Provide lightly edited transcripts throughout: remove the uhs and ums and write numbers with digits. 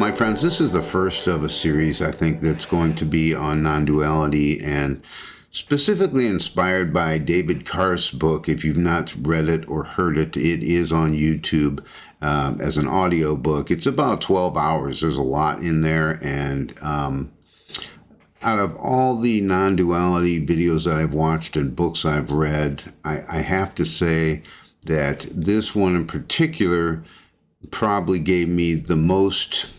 my friends, this is the first of a series, I think, that's going to be on non-duality and specifically inspired by David Carr's book. If you've not read it or heard it, it is on YouTube as an audio book. It's about 12 hours. There's a lot in there. And out of all the non-duality videos that I've watched and books I've read, I have to say that this one in particular probably gave me the most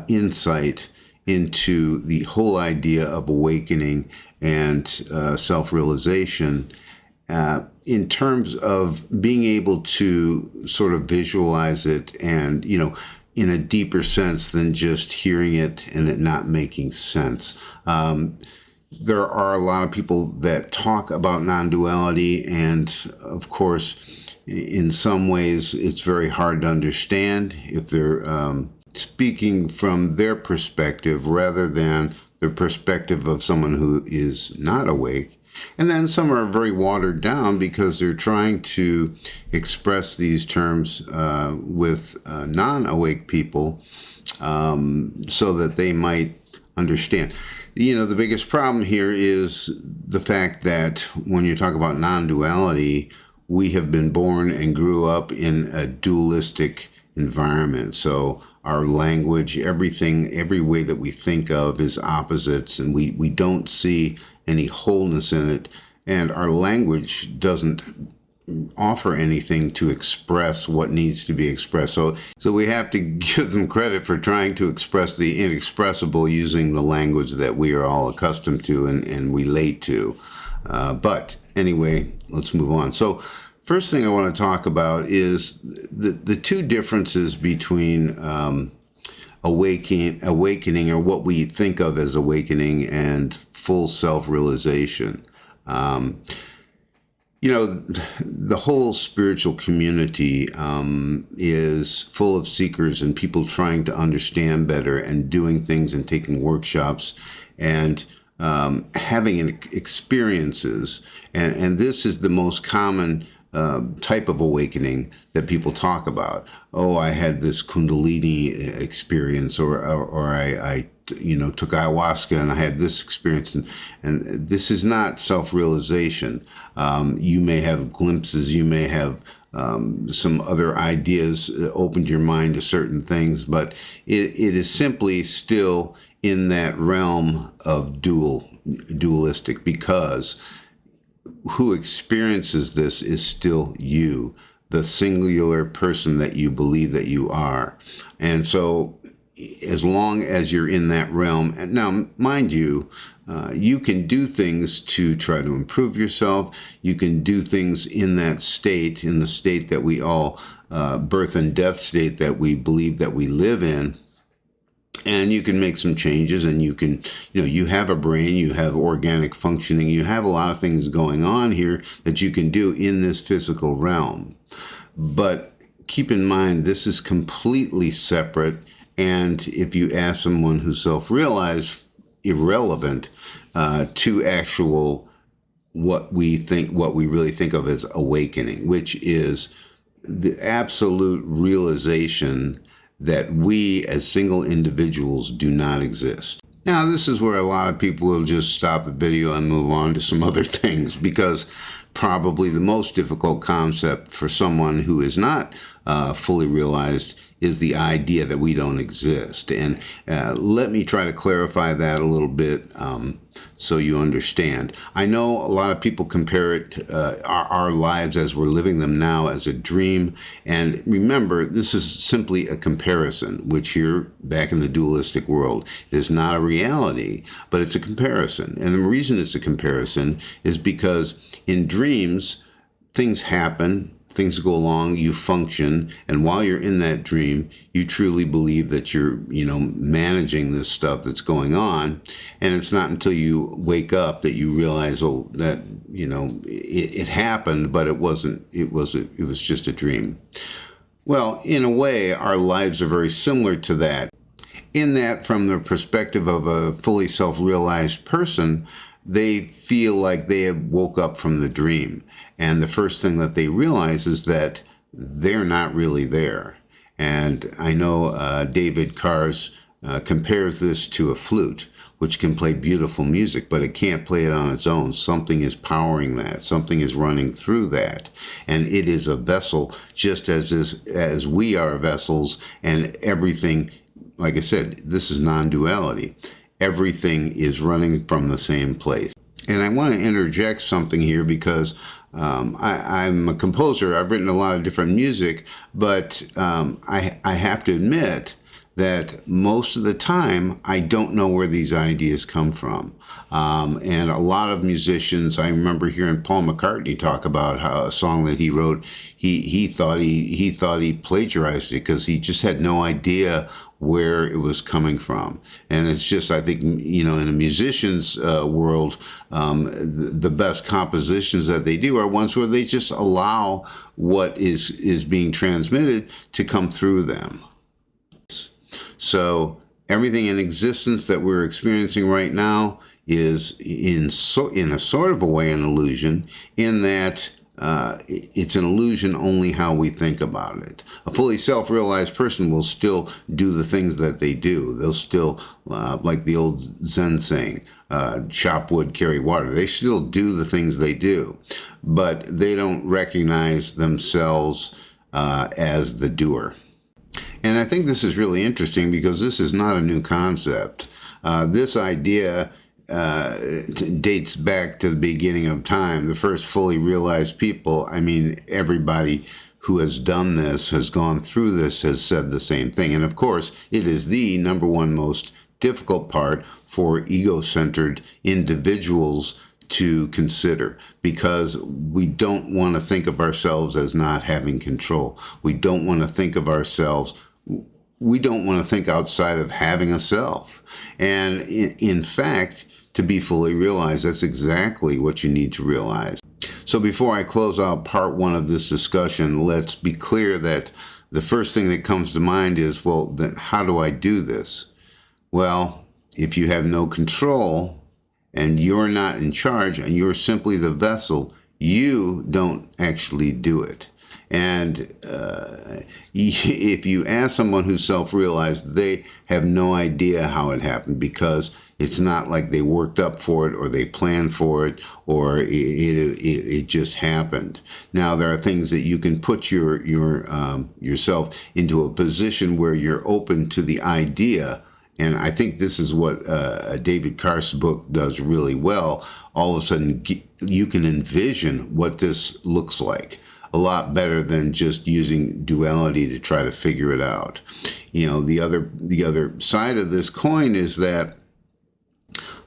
insight into the whole idea of awakening and self-realization in terms of being able to sort of visualize it and, in a deeper sense than just hearing it and it not making sense. There are a lot of people that talk about non-duality, and of course, in some ways, it's very hard to understand if they're speaking from their perspective rather than the perspective of someone who is not awake. And then some are very watered down because they're trying to express these terms with non-awake people so that they might understand. The biggest problem here is the fact that when you talk about non-duality, we have been born and grew up in a dualistic environment. So our language, everything, every way that we think of is opposites, and we don't see any wholeness in it. And our language doesn't offer anything to express what needs to be expressed. So we have to give them credit for trying to express the inexpressible using the language that we are all accustomed to and relate to. But anyway, let's move on. So first thing I want to talk about is the two differences between awakening or what we think of as awakening and full self-realization. The whole spiritual community is full of seekers and people trying to understand better and doing things and taking workshops and having experiences. And this is the most common type of awakening that people talk about. Oh, I had this Kundalini experience, or I took ayahuasca and I had this experience, and this is not self-realization. You may have glimpses, you may have some other ideas opened your mind to certain things, but it is simply still in that realm of dualistic, because who experiences this is still you, the singular person that you believe that you are. And so as long as you're in that realm, and now, mind you, you can do things to try to improve yourself. You can do things in that state, in the state that we all, birth and death state that we believe that we live in. And you can make some changes, and you can, you have a brain, you have organic functioning, you have a lot of things going on here that you can do in this physical realm. But keep in mind, this is completely separate. And if you ask someone who's self-realized, irrelevant to actual what we really think of as awakening, which is the absolute realization that we as single individuals do not exist. Now, this is where a lot of people will just stop the video and move on to some other things, because probably the most difficult concept for someone who is not fully realized is the idea that we don't exist. And let me try to clarify that a little bit so you understand. I know a lot of people compare it, our lives as we're living them now, as a dream. And remember, this is simply a comparison, which here, back in the dualistic world, is not a reality, but it's a comparison. And the reason it's a comparison is because in dreams, things happen, things go along, you function, and while you're in that dream, you truly believe that you're, managing this stuff that's going on. And it's not until you wake up that you realize, oh, that, it happened, but it wasn't, it was just a dream. Well, in a way, our lives are very similar to that, in that from the perspective of a fully self-realized person, they feel like they have woke up from the dream. And the first thing that they realize is that they're not really there. And I know David Carr's compares this to a flute, which can play beautiful music, but it can't play it on its own. Something is powering that. Something is running through that. And it is a vessel, just as we are vessels, and everything, like I said, this is non-duality. Everything is running from the same place. And I want to interject something here because I'm a composer. I've written a lot of different music, but I have to admit that most of the time I don't know where these ideas come from. And a lot of musicians, I remember hearing Paul McCartney talk about how a song that he wrote, he thought he plagiarized it because he just had no idea where it was coming from. And it's just, I think, in a musician's world, the best compositions that they do are ones where they just allow what is being transmitted to come through them. So everything in existence that we're experiencing right now is in a sort of a way an illusion, in that it's an illusion only how we think about it. A fully self-realized person will still do the things that they do. They'll still, like the old Zen saying, chop wood, carry water. They still do the things they do, but they don't recognize themselves as the doer. And I think this is really interesting because this is not a new concept. This idea dates back to the beginning of time. The first fully realized people, I mean, everybody who has done this, has gone through this, has said the same thing. And of course, it is the number one most difficult part for ego-centered individuals to consider, because we don't want to think of ourselves as not having control. We don't want to think of ourselves, we don't want to think outside of having a self. And in fact, to be fully realized, that's exactly what you need to realize. So before I close out part one of this discussion, let's be clear that the first thing that comes to mind is, well, then how do I do this? Well, if you have no control and you're not in charge and you're simply the vessel, you don't actually do it. And if you ask someone who's self-realized, they have no idea how it happened, because it's not like they worked up for it or they planned for it or it just happened. Now, there are things that you can put yourself into a position where you're open to the idea. And I think this is what David Karst's book does really well. All of a sudden, you can envision what this looks like a lot better than just using duality to try to figure it out. The other side of this coin is that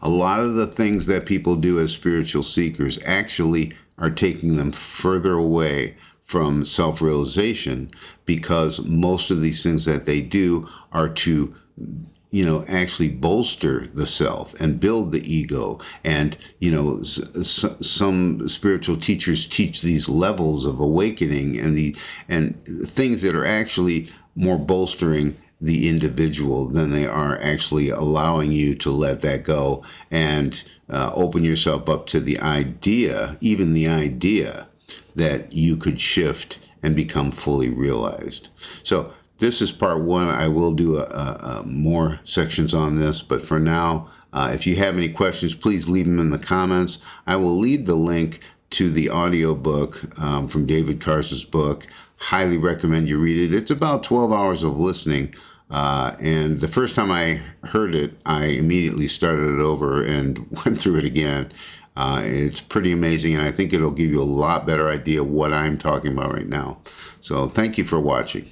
a lot of the things that people do as spiritual seekers actually are taking them further away from self-realization, because most of these things that they do are to actually bolster the self and build the ego. And, some spiritual teachers teach these levels of awakening and things that are actually more bolstering the individual than they are actually allowing you to let that go and open yourself up to the idea, even the idea that you could shift and become fully realized. So this is part one. I will do more sections on this, but for now, if you have any questions, please leave them in the comments. I will leave the link to the audiobook from David Karst's book. Highly recommend you read it. It's about 12 hours of listening. And the first time I heard it, I immediately started it over and went through it again. It's pretty amazing, and I think it'll give you a lot better idea of what I'm talking about right now. So thank you for watching.